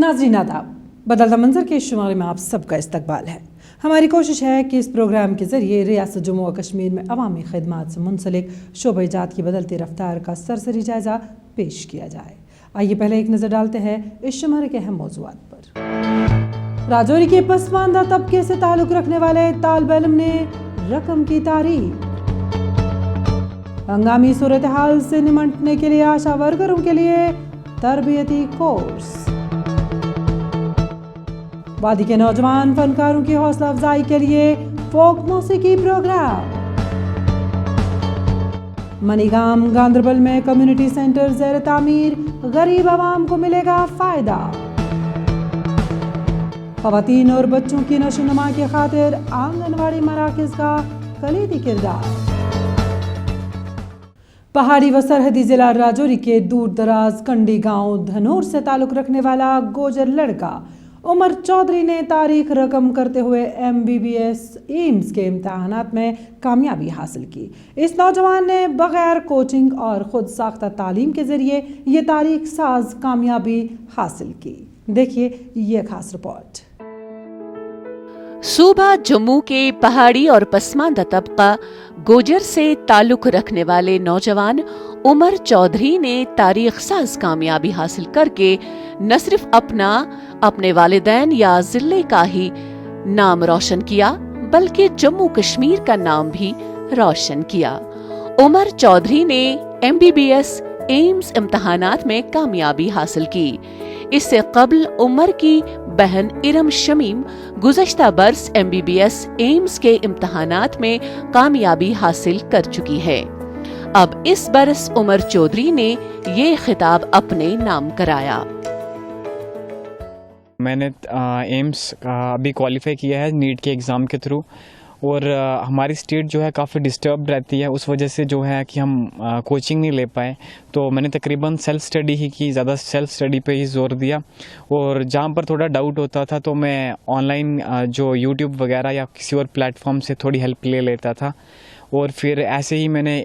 ناظرین آداب، بدلتا منظر کے شمارے میں آپ سب کا استقبال ہے۔ ہماری کوشش ہے کہ اس پروگرام کے ذریعے ریاست جموں و کشمیر میں عوامی خدمات سے منسلک شعبہ جات کی بدلتی رفتار کا سرسری جائزہ پیش کیا جائے۔ آئیے پہلے ایک نظر ڈالتے ہیں اس شمارے کے اہم موضوعات پر۔ راجوری کے پسماندہ طبقے سے تعلق رکھنے والے طالب علم نے رقم کی تعریف۔ ہنگامی صورتحال سے نمٹنے کے لیے آشا ورکروں کے لیے تربیتی کورس۔ وادی کے نوجوان فنکاروں کی حوصلہ افزائی کے لیے فوک موسیقی پروگرام۔ منی گام گاندربل میں کمیونٹی سینٹر زیر تعمیر، غریب عوام کو ملے گا فائدہ۔ خواتین اور بچوں کی نشو و نما کی خاطر آنگن واڑی مراکز کا کلیدی کردار۔ پہاڑی و سرحدی ضلع راجوری کے دور دراز کنڈی گاؤں دھنور سے تعلق رکھنے والا گوجر لڑکا عمر چودھری نے تاریخ رقم کرتے ہوئے MBBS ایمز کے امتحانات میں کامیابی حاصل کی۔ اس نوجوان نے بغیر کوچنگ اور خود ساختہ تعلیم کے ذریعے یہ تاریخ ساز کامیابی حاصل کی۔ دیکھیے یہ خاص رپورٹ۔ صوبہ جموں کے پہاڑی اور پسماندہ طبقہ گوجر سے تعلق رکھنے والے نوجوان عمر چودھری نے تاریخ ساز کامیابی حاصل کر کے نہ صرف اپنے والدین یا ضلع کا ہی نام روشن کیا بلکہ جموں کشمیر کا نام بھی روشن کیا۔ عمر چودھری نے MBBS ایمز امتحانات میں کامیابی حاصل کی۔ اس سے قبل عمر کی بہن ارم شمیم گزشتہ برس MBBS ایمز کے امتحانات میں کامیابی حاصل کر چکی ہے۔ اب اس برس عمر چودھری نے یہ خطاب اپنے نام کرایا۔ میں نے ایمز ابھی کوالیفائی کیا ہے نیٹ کے ایگزام کے تھرو، اور ہماری اسٹیٹ جو ہے کافی ڈسٹربڈ رہتی ہے، اس وجہ سے جو ہے کہ ہم کوچنگ نہیں لے پائے، تو میں نے تقریباً سیلف اسٹڈی ہی کی، زیادہ سیلف اسٹڈی پہ ہی زور دیا، اور جہاں پر تھوڑا ڈاؤٹ ہوتا تھا تو میں آن لائن جو یوٹیوب وغیرہ یا کسی اور پلیٹ فارم سے تھوڑی ہیلپ لے لیتا تھا، اور پھر ایسے ہی میں نے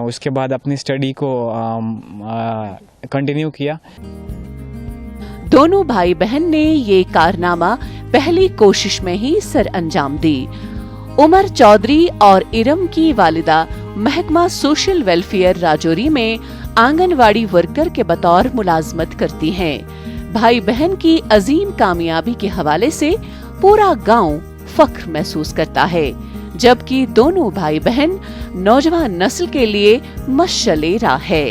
اس کے بعد اپنی اسٹڈی کو کنٹینیو کیا۔ دونوں بھائی بہن نے یہ کارنامہ پہلی کوشش میں ہی سر انجام دی۔ عمر چودھری اور ارم کی والدہ محکمہ سوشل ویلفیئر راجوری میں آنگن واڑی ورکر کے بطور ملازمت کرتی ہیں۔ بھائی بہن کی عظیم کامیابی کے حوالے سے پورا گاؤں فخر محسوس کرتا ہے، جبکہ دونوں بھائی بہن نوجوان نسل کے لیے مشعل راہ ہے۔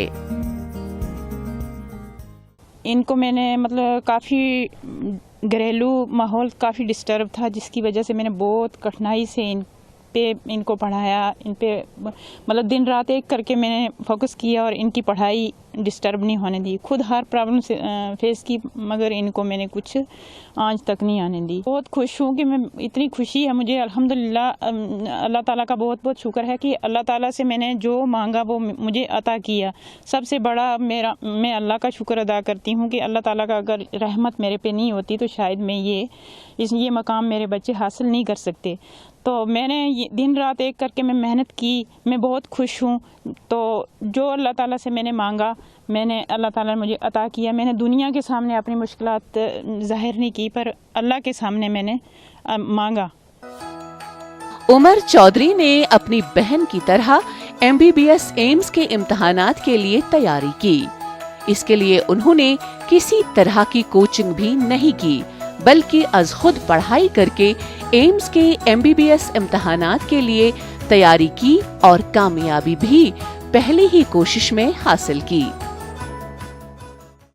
ان کو میں نے کافی گھریلو ماحول کافی ڈسٹرب تھا، جس کی وجہ سے میں نے بہت کٹھنائی سے ان کو پڑھایا، ان پہ دن رات ایک کر کے میں نے فوکس کیا اور ان کی پڑھائی ڈسٹرب نہیں ہونے دی۔ خود ہر پرابلم سے فیس کی، مگر ان کو میں نے کچھ آج تک نہیں آنے دی۔ بہت خوش ہوں کہ میں اتنی خوشی ہے مجھے، الحمدللہ اللہ تعالیٰ کا بہت بہت شکر ہے کہ اللہ تعالیٰ سے میں نے جو مانگا وہ مجھے عطا کیا۔ سب سے بڑا میں اللہ کا شکر ادا کرتی ہوں کہ اللہ تعالیٰ کا اگر رحمت میرے پہ نہیں ہوتی تو شاید میں یہ مقام میرے بچے حاصل نہیں کر سکتے۔ تو میں نے دن رات ایک کر کے میں محنت کی، میں بہت خوش ہوں۔ تو جو اللہ تعالیٰ سے میں نے مانگا، میں نے اللہ تعالیٰ نے مجھے عطا کیا۔ میں نے دنیا کے سامنے اپنی مشکلات ظاہر نہیں کی، پر اللہ کے سامنے میں نے مانگا۔ عمر چودھری نے اپنی بہن کی طرح MBBS ایمز کے امتحانات کے لیے تیاری کی۔ اس کے لیے انہوں نے کسی طرح کی کوچنگ بھی نہیں کی، بلکہ از خود پڑھائی کر کے ایمز کے MBBS امتحانات کے لیے تیاری کی اور کامیابی بھی پہلی ہی کوشش میں حاصل کی۔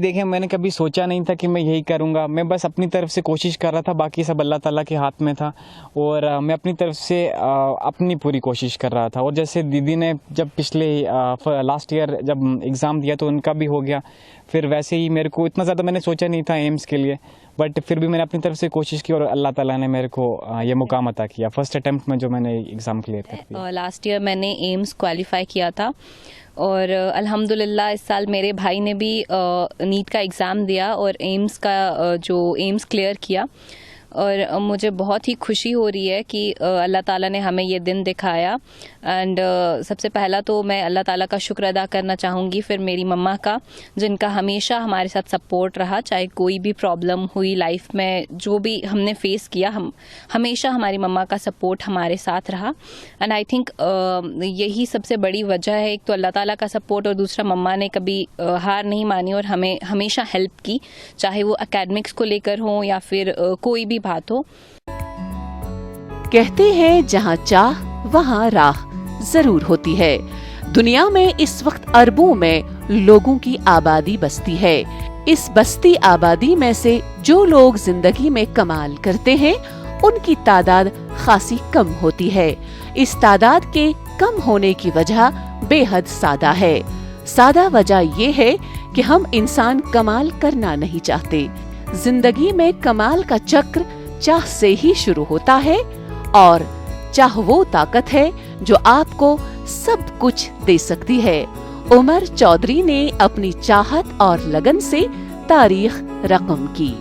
دیکھیں، میں نے کبھی سوچا نہیں تھا کہ میں یہی کروں گا، میں بس اپنی طرف سے کوشش کر رہا تھا، باقی سب اللہ تعالیٰ کے ہاتھ میں تھا، اور میں اپنی طرف سے اپنی پوری کوشش کر رہا تھا۔ اور جیسے دیدی نے جب پچھلے لاسٹ ایئر جب ایگزام دیا تو ان کا بھی ہو گیا، پھر ویسے ہی میرے کو اتنا زیادہ میں نے سوچا نہیں تھا ایمز کے لیے، بٹ پھر بھی میں نے اپنی طرف سے کوشش کی اور اللہ تعالیٰ نے میرے کو یہ مقام عطا کیا فرسٹ اٹیمپٹ میں جو میں نے ایگزام کلیئر کر دیا۔ لاسٹ ایئر میں نے ایمز کوالیفائی کیا تھا، اور الحمدللہ اس سال میرے بھائی نے بھی نیٹ کا ایگزام دیا اور ایمز کا جو ایمز کلیئر کیا۔ اور مجھے بہت ہی خوشی ہو رہی ہے کہ اللہ تعالیٰ نے ہمیں یہ دن دکھایا. اینڈ سب سے پہلا تو میں اللہ تعالیٰ کا شکر ادا کرنا چاہوں گی, پھر میری مما کا, جن کا ہمیشہ ہمارے ساتھ سپورٹ رہا, چاہے کوئی بھی پرابلم ہوئی لائف میں, جو بھی ہم نے فیس کیا, ہمیشہ ہماری مما کا سپورٹ ہمارے ساتھ رہا. اینڈ آئی تھنک یہی سب سے بڑی وجہ ہے, ایک تو اللہ تعالیٰ کا سپورٹ, اور دوسرا مما نے کبھی ہار نہیں مانی اور ہمیں ہمیشہ ہیلپ کی, چاہے وہ اکیڈمکس کو لے کر ہوں یا پھر کوئی بھی بات ہو. کہتے ہیں جہاں چاہ وہاں راہ ضرور ہوتی ہے. دنیا میں اس وقت اربوں میں لوگوں کی آبادی بستی ہے. اس بستی آبادی میں سے جو لوگ زندگی میں کمال کرتے ہیں ان کی تعداد خاصی کم ہوتی ہے. اس تعداد کے کم ہونے کی وجہ بے حد سادہ ہے. سادہ وجہ یہ ہے کہ ہم انسان کمال کرنا نہیں چاہتے. زندگی میں کمال کا چکر چاہ سے ہی شروع ہوتا ہے, اور چاہ وہ طاقت ہے جو آپ کو سب کچھ دے سکتی ہے. عمر چودھری نے اپنی چاہت اور لگن سے تاریخ رقم کی.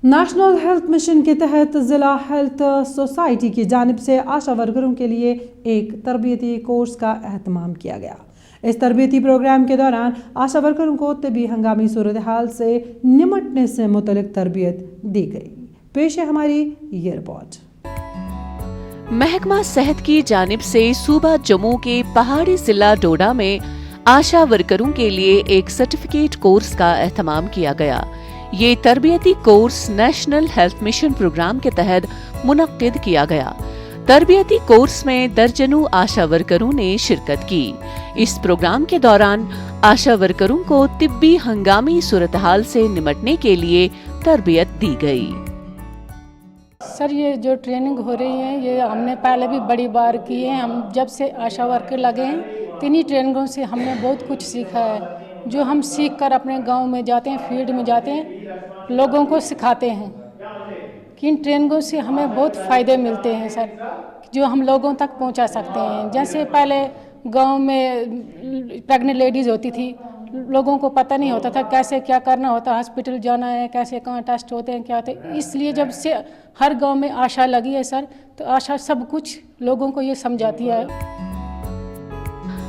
نیشنل ہیلتھ مشن کے تحت ضلع ہیلتھ سوسائٹی کی جانب سے آشا ورکروں کے لیے ایک تربیتی کورس کا اہتمام کیا گیا. اس تربیتی پروگرام کے دوران آشا ورکروں کو طبی ہنگامی صورتحال سے نمٹنے سے متعلق تربیت دی گئی. پیش ہے ہماری یہ رپورٹ. محکمہ صحت کی جانب سے صوبہ جموں کے پہاڑی ضلع ڈوڈا میں آشا ورکروں کے لیے ایک سرٹیفکیٹ کورس کا اہتمام کیا گیا. یہ تربیتی course national health mission programme کے تحت منعقد کیا گیا. تربیتی کورس میں درجنوں آشا ورکروں نے شرکت کی. اس پروگرام کے دوران آشا ورکروں کو طبی ہنگامی صورتحال سے نمٹنے کے لیے تربیت دی گئی. سر یہ جو ٹریننگ ہو رہی ہے یہ ہم نے پہلے بھی بڑی بار کی ہے. ہم جب سے آشا ورکر لگے ہیں تینی ٹریننگوں سے ہم نے بہت کچھ سیکھا ہے, جو ہم سیکھ کر اپنے گاؤں میں جاتے ہیں, فیلڈ میں جاتے ہیں, لوگوں کو سکھاتے ہیں. ان ٹریننگوں سے ہمیں بہت فائدے ملتے ہیں سر, جو ہم لوگوں تک پہنچا سکتے ہیں. جیسے پہلے گاؤں میں پریگننٹ لیڈیز ہوتی تھی, لوگوں کو پتہ نہیں ہوتا تھا کیسے کیا کرنا ہوتا, ہاسپٹل جانا ہے, کیسے کہاں ٹیسٹ ہوتے ہیں, کیا ہوتے ہیں. اس لیے جب سے ہر گاؤں میں آشا لگی ہے سر, تو آشا سب کچھ لوگوں کو یہ سمجھاتی ہے.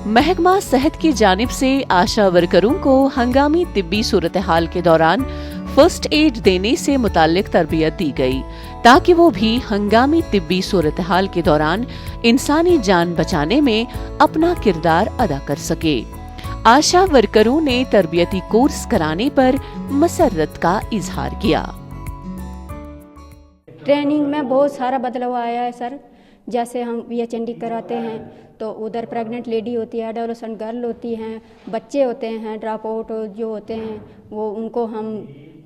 محکمہ صحت کی جانب سے آشا ورکروں کو ہنگامی طبی صورتحال کے دوران فرسٹ ایڈ دینے سے متعلق تربیت دی گئی, تاکہ وہ بھی ہنگامی طبی صورتحال کے دوران انسانی جان بچانے میں اپنا کردار ادا کر سکے. آشا ورکروں نے تربیتی کورس کرانے پر مسرت کا اظہار کیا. ٹریننگ میں بہت سارا بدلاؤ آیا ہے سر. جیسے ہم VHND کراتے ہیں تو ادھر پریگننٹ لیڈی ہوتی ہے, ایڈولسنٹ گرل ہوتی ہیں, بچے ہوتے ہیں, ڈراپ آؤٹ جو ہوتے ہیں, وہ ان کو ہم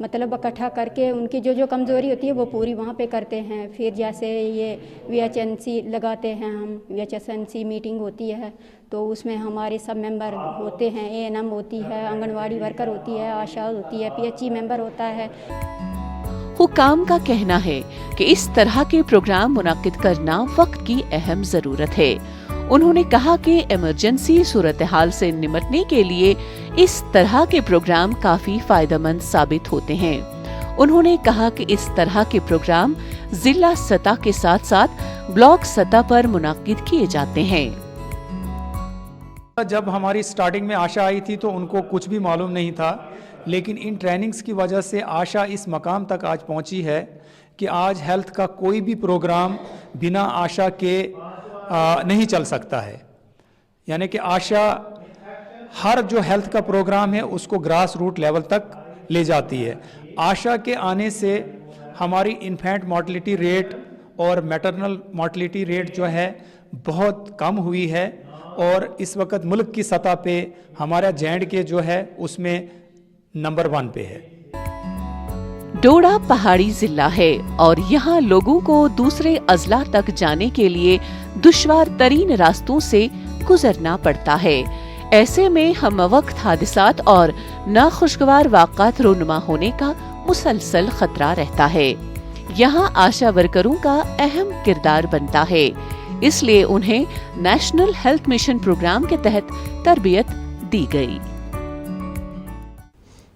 مطلب اکٹھا کر کے ان کی جو کمزوری ہوتی ہے وہ پوری وہاں پہ کرتے ہیں. پھر جیسے یہ VHNC لگاتے ہیں ہم, VHNC میٹنگ ہوتی ہے تو اس میں ہمارے سب ممبر ہوتے ہیں, ANM ہوتی ہے, آنگن واڑی ورکر ہوتی ہے, آشا ہوتی ہے, PHE ممبر ہوتا ہے. حکام کا کہنا ہے کہ اس طرح کے پروگرام منعقد کرنا وقت کی اہم ضرورت ہے. انہوں نے کہا کہ ایمرجنسی صورتحال سے نمٹنے کے لیے اس طرح کے پروگرام کافی فائدہ مند ثابت ہوتے ہیں. انہوں نے کہا کہ اس طرح کے پروگرام ضلع سطح کے ساتھ ساتھ بلاک سطح پر منعقد کیے جاتے ہیں. جب ہماری سٹارٹنگ میں آشا آئی تھی تو ان کو کچھ بھی معلوم نہیں تھا, لیکن ان ٹریننگز کی وجہ سے آشا اس مقام تک آج پہنچی ہے کہ آج ہیلتھ کا کوئی بھی پروگرام بنا آشا کے نہیں چل سکتا ہے. یعنی کہ آشا ہر جو ہیلتھ کا پروگرام ہے اس کو گراس روٹ لیول تک لے جاتی ہے. آشا کے آنے سے ہماری انفینٹ مارٹیلٹی ریٹ اور میٹرنل مارٹیلٹی ریٹ جو ہے بہت کم ہوئی ہے, اور اس وقت ملک کی سطح پہ ہمارا JNK جو ہے اس میں نمبر 1 پہ ہے. ڈوڈا پہاڑی ضلع ہے اور یہاں لوگوں کو دوسرے اضلاع تک جانے کے لیے دشوار ترین راستوں سے گزرنا پڑتا ہے. ایسے میں ہم وقت حادثات اور ناخوشگوار واقعات رونما ہونے کا مسلسل خطرہ رہتا ہے. یہاں آشا ورکروں کا اہم کردار بنتا ہے, اس لیے انہیں نیشنل ہیلتھ مشن پروگرام کے تحت تربیت دی گئی.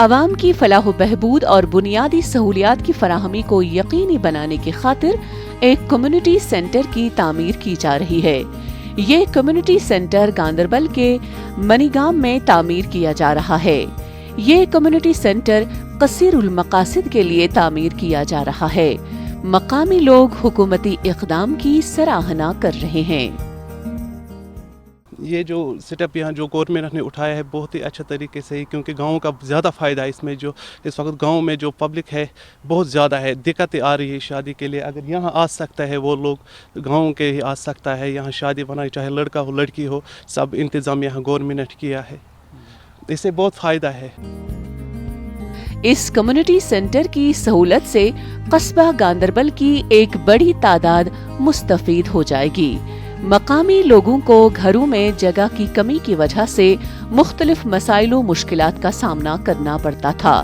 عوام کی فلاح و بہبود اور بنیادی سہولیات کی فراہمی کو یقینی بنانے کی خاطر ایک کمیونٹی سینٹر کی تعمیر کی جا رہی ہے۔ یہ کمیونٹی سینٹر گاندربل کے منیگام میں تعمیر کیا جا رہا ہے۔ یہ کمیونٹی سینٹر قصیر المقاصد کے لیے تعمیر کیا جا رہا ہے۔ مقامی لوگ حکومتی اقدام کی سراہنا کر رہے ہیں۔ یہ جو سیٹ اپ یہاں جو گورنمنٹ نے اٹھایا ہے بہت ہی اچھا طریقے سے، کیونکہ گاؤں کا زیادہ فائدہ ہے اس میں۔ جو اس وقت گاؤں میں جو پبلک ہے بہت زیادہ ہے، دقتیں آ رہی ہے شادی کے لیے۔ اگر یہاں آ سکتا ہے وہ لوگ گاؤں کے ہی آ سکتا ہے، یہاں شادی بنائی، چاہے لڑکا ہو لڑکی ہو، سب انتظام یہاں گورنمنٹ نے کیا ہے، اس سے بہت فائدہ ہے۔ اس کمیونٹی سینٹر کی سہولت سے قصبہ گاندربل کی ایک بڑی تعداد مستفید ہو جائے گی۔ مقامی لوگوں کو گھروں میں جگہ کی کمی کی وجہ سے مختلف مسائل و مشکلات کا سامنا کرنا پڑتا تھا۔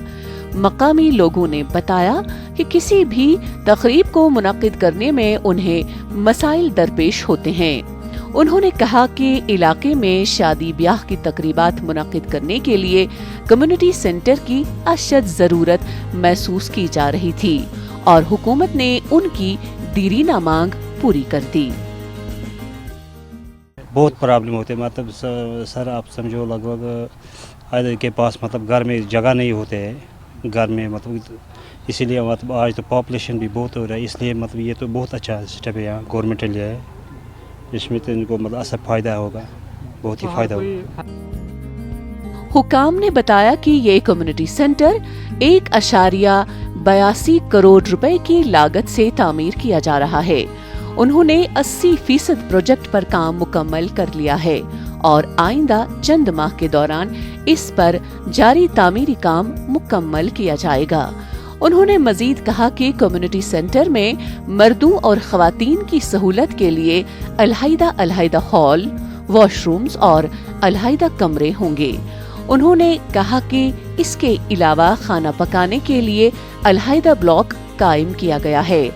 مقامی لوگوں نے بتایا کہ کسی بھی تقریب کو منعقد کرنے میں انہیں مسائل درپیش ہوتے ہیں۔ انہوں نے کہا کہ علاقے میں شادی بیاہ کی تقریبات منعقد کرنے کے لیے کمیونٹی سینٹر کی اشد ضرورت محسوس کی جا رہی تھی اور حکومت نے ان کی دیرینہ مانگ پوری کر دی۔ بہت پرابلم ہوتے، مطلب سر آپ سمجھو لگ بھگ آدھے کے پاس مطلب گھر میں جگہ نہیں ہوتے ہے گھر میں، مطلب اسی لیے مطلب آج تو پاپولیشن بھی بہت ہو رہا ہے، اس لیے مطلب یہ تو بہت اچھا سسٹم ہے یہاں گورنمنٹ نے لیا ہے، اس میں تو ان کو مطلب اثر فائدہ ہوگا، بہت ہی فائدہ ہوگا۔ حکام نے بتایا کہ یہ کمیونٹی سینٹر 1.82 کروڑ روپے کی لاگت سے تعمیر کیا جا رہا ہے۔ انہوں نے 80% پروجیکٹ پر کام مکمل کر لیا ہے اور آئندہ چند ماہ کے دوران اس پر جاری تعمیری کام مکمل کیا جائے گا۔ انہوں نے مزید کہا کہ کمیونٹی سینٹر میں مردوں اور خواتین کی سہولت کے لیے علیحدہ ہال، واش رومز اور علیحدہ کمرے ہوں گے۔ انہوں نے کہا کہ اس کے علاوہ کھانا پکانے کے لیے علیحدہ بلاک قائم کیا گیا ہے،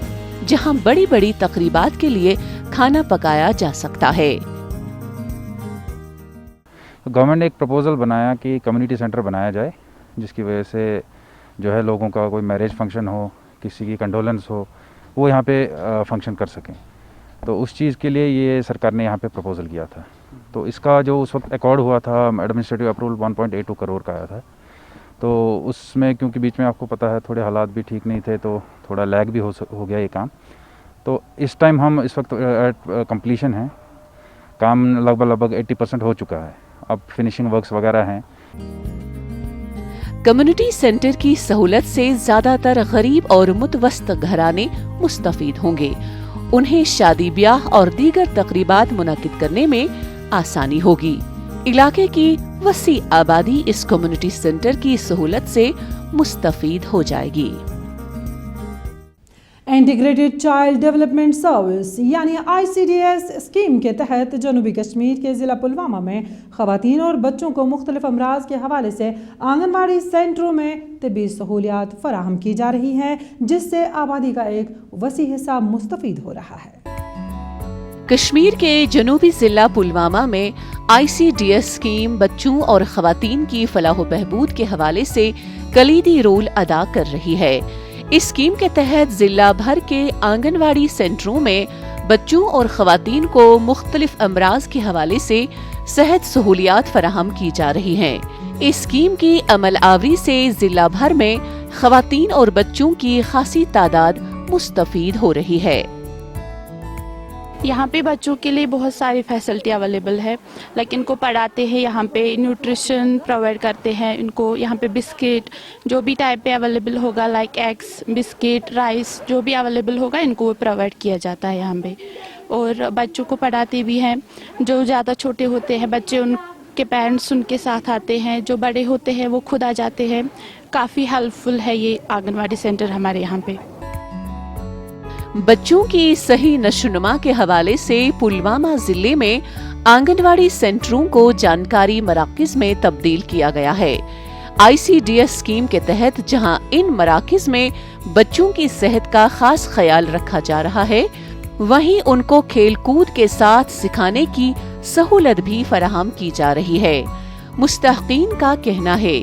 جہاں بڑی بڑی تقریبات کے لیے کھانا پکایا جا سکتا ہے۔ گورنمنٹ نے ایک پروپوزل بنایا کہ کمیونٹی سینٹر بنایا جائے، جس کی وجہ سے جو ہے لوگوں کا کوئی میرج فنکشن ہو، کسی کی کنڈولنس ہو، وہ یہاں پہ فنکشن کر سکیں۔ تو اس چیز کے لیے یہ سرکار نے یہاں پہ پروپوزل کیا تھا۔ تو اس کا جو اس وقت ایکارڈ ہوا تھا ایڈمنسٹریٹو اپروول 1.82 کروڑ کا آیا تھا۔ تو اس میں کیونکہ بیچ میں آپ کو پتہ ہے تھوڑے حالات بھی ٹھیک نہیں تھے، تو تھوڑا لیگ بھی ہو گیا یہ کام۔ تو اس ٹائم ہم اس وقت کمپلیشن ہے، کام لگ بھگ 80% ہو چکا ہے، اب فنیشنگ ورکس وغیرہ ہیں۔ کمیونٹی سینٹر کی سہولت سے زیادہ تر غریب اور متوسط گھرانے مستفید ہوں گے۔ انہیں شادی بیاہ اور دیگر تقریبات منعقد کرنے میں آسانی ہوگی۔ علاقے کی وسیع آبادی اس کمیونٹی سینٹر کی سہولت سے مستفید ہو جائے گی۔ انٹیگریٹڈ چائلڈ ڈیولپمنٹ سروس یعنی ICDS اسکیم کے تحت جنوبی کشمیر کے ضلع پلوامہ میں خواتین اور بچوں کو مختلف امراض کے حوالے سے آنگن واڑی سینٹروں میں طبی سہولیات فراہم کی جا رہی ہیں، جس سے آبادی کا ایک وسیع حصہ مستفید ہو رہا ہے۔ کشمیر کے جنوبی ضلع پلوامہ میں ICDS اسکیم بچوں اور خواتین کی فلاح و بہبود کے حوالے سے کلیدی رول ادا کر رہی ہے۔ اس اسکیم کے تحت ضلع بھر کے آنگن واڑی سینٹروں میں بچوں اور خواتین کو مختلف امراض کے حوالے سے صحت سہولیات فراہم کی جا رہی ہیں۔ اس اسکیم کی عمل آوری سے ضلع بھر میں خواتین اور بچوں کی خاصی تعداد مستفید ہو رہی ہے۔ یہاں پہ بچوں کے لیے بہت ساری فیسلٹی اویلیبل ہے، لائک ان کو پڑھاتے ہیں، یہاں پہ نیوٹریشن پرووائڈ کرتے ہیں ان کو، یہاں پہ بسکٹ جو بھی ٹائپ پہ اویلیبل ہوگا، لائک ایگس، بسکٹ، رائس جو بھی اویلیبل ہوگا ان کو وہ پرووائڈ کیا جاتا ہے یہاں پہ۔ اور بچوں کو پڑھاتے بھی ہیں، جو زیادہ چھوٹے ہوتے ہیں بچے ان کے پیرنٹس ان کے ساتھ آتے ہیں، جو بڑے ہوتے ہیں وہ خود آ جاتے ہیں۔ کافی ہیلپ فل ہے یہ آنگن واڑی سینٹر ہمارے یہاں پہ۔ بچوں کی صحیح نشوونما کے حوالے سے پلوامہ ضلع میں آنگن واڑی سینٹروں کو جانکاری مراکز میں تبدیل کیا گیا ہے۔ ICDS اسکیم کے تحت جہاں ان مراکز میں بچوں کی صحت کا خاص خیال رکھا جا رہا ہے، وہیں ان کو کھیل کود کے ساتھ سکھانے کی سہولت بھی فراہم کی جا رہی ہے۔ مستحقین کا کہنا ہے